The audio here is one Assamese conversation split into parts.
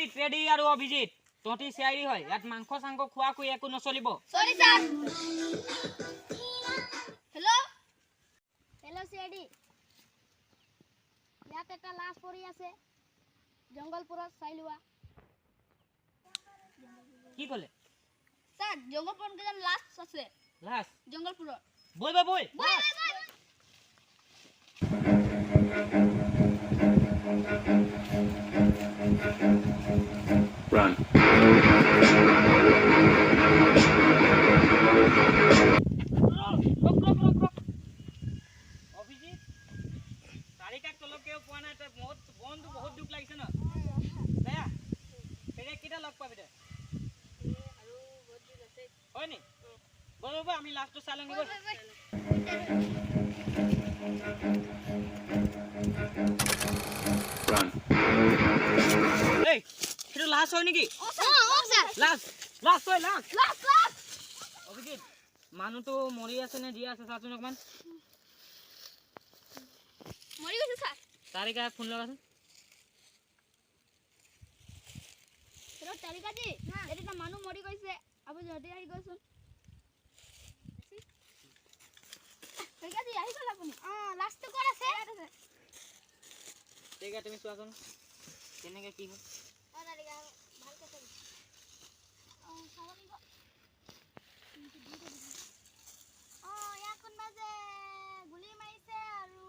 অভিজিত ৰেডি আৰু অভিজিত তহঁতি চিআইডি হয় ইয়াত মাংস চাংস খোৱা খুই একো নচলিব সৰি স্যাৰ হেল্ল' হেল্ল' সিআইডি ইয়াত এটা লাশ পৰি আছে জঙ্গলপুৰত চাই লোৱা কি ক'লে স্যাৰ জঙ্গলপুৰত কেজন লাশ আছে লাশ জঙ্গলপুৰত বই বা বই Run. অভিজিত তাৰিকাক তলকেও পোৱা নাই তই মনটো বহুত দুখ লাগিছে ন দয়া এতিয়া কেতিয়া লগ পাবি তই আৰু বহুত দিন আছে হয় নি বলব আমি লাষ্টটো চাই লওঁ Run. এই সেইটো লাষ্ট হয় নেকি ও স্যার লাষ্ট হয় লাষ্ট লাশ অভিজিত মানুহটো মৰি আছে নে জীয়াই আছে চাচোন অকমান মৰি গৈছে স্যাৰ তাৰিকা ফোন লগাচোন হেল্ল' তাৰিকাজি এটা মানুহ মৰি গৈছে আপুনি জলদি আহি গৈছোন তাৰিকাজি আহি গ'ল আপুনি লাষ্টটো ক'ত আছে তাৰিকা তুমি চোৱাচোন কেনেকে কি হয় তাৰিকা ভালকে চাবি চাব লাগিব ইয়াত কোনোবা যে গুলি মাৰিছে আৰু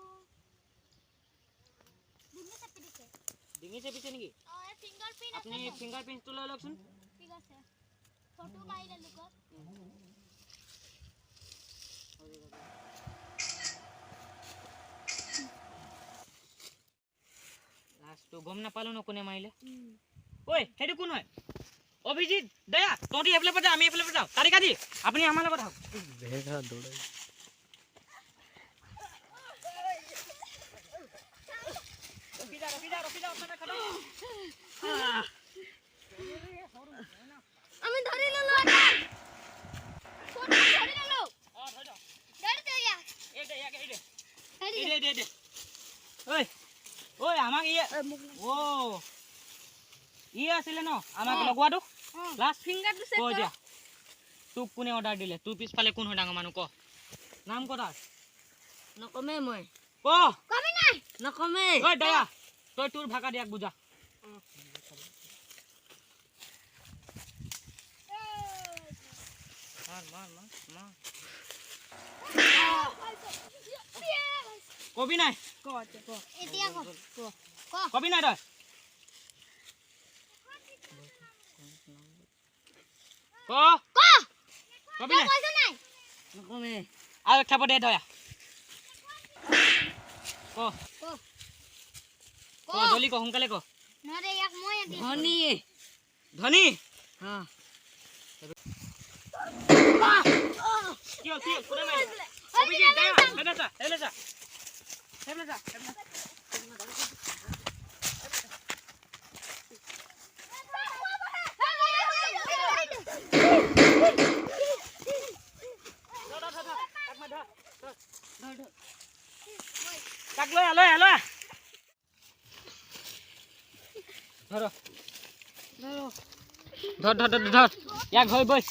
ডিঙি চেপি দিছে ডিঙি চেপিছে নেকি ইয়াত ফিংগাৰপ্ৰিণ্ট আপুনি ফিংগাৰপ্ৰিণ্টটো লৈ লওকচোন ঠিক আছে ফটো মাৰি দিলোঁ কত লাষ্টটো গম নাপালো ন কোনে মাৰিলে ঐ সেইটো কোন হয় অভিজিত দয়া তহঁতি এইফালে পৰা আমি এইফালে পৰা যাওঁ তাৰিকা দি আপুনি আমাৰ লগত আহক আমি ধৰি ললো ফটো ধৰি ললো ধৰি দে ইয়া ঐ আমাক ইয়ে আছিলে ন আমাক লগোৱাটো লাষ্ট ফিংগাৰটো চেপ কৈ দিয়া তোক কোনে অৰ্ডাৰ দিলে তোৰ পিছফালে কোন হয় ডাঙৰ মানুহ ক নাম ক তাৰ নকমে মই ক কমি নাই নকমে ঐ দয়া তই তোৰ ভাষা দিয়াক বুজা কবি নাই এতিয়া কবি নাই তই ক কবি নাই কৈছো নাই নকমে আৰু খাব দে দয়া ক ক জলদি ক সোনকালে ক নৰে ইয়াক মই দি ধনী ধনী হা কি কোনে মাৰিলে অভিজিত দয়া হেলে যা তাক লৈ ধৰ ইয়াক ধৰি বৈ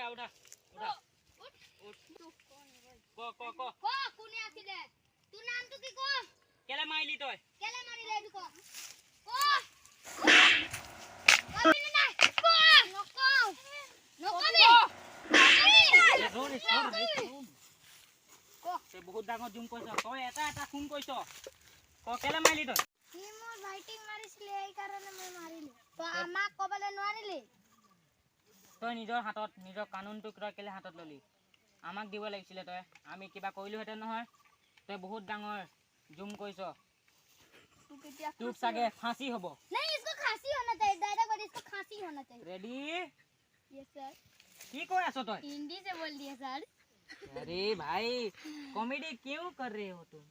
উঠা ক কোনে আছিলে তোৰ নামটো কি ক কেলে মাৰিলি তই কেলে মাৰিলে এইটো ক কবি নাই ক নকবি তই বহুত ডাঙৰ জুম কৰিছ তই এটা ফোন কৰিছ ক কেলে মাৰিলি তই সি মোৰ ভাইটিক মাৰিছিলে এই কাৰণে মই মাৰিলো তই আমাক কবলৈ নোৱাৰিলি তই নিজৰ হাতত নিজৰ কানুনটোক তই কেলে হাতত ললি আমাক দিব লাগিছিলে তই আমি কিবা কৰিলোহেঁতেন নহয় তই বহুত ডাঙৰ জুম কৰিছ তোক চাগে ফাঁসি হ'ব नहीं इसको खांसी होना चाहिए दादा को इसको खांसी होना चाहिए ৰেডি यस सर কি কৈ আছ তই हिंदी से बोल दिया सर अरे भाई कॉमेडी क्यों कर रहे हो तुम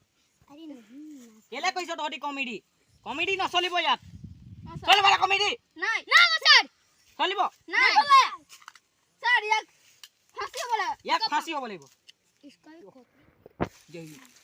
अरे नहीं केले কৈছ তহঁতি কমেডি কমেডি নচলিব ইয়াত চলিব না কমিটি নাই নাই স্যার চলিব নাই স্যার ইয়াক ফাঁসি হ'ব লাগে ইয়াক ফাঁসি হ'ব লাগিব इसका भी জয়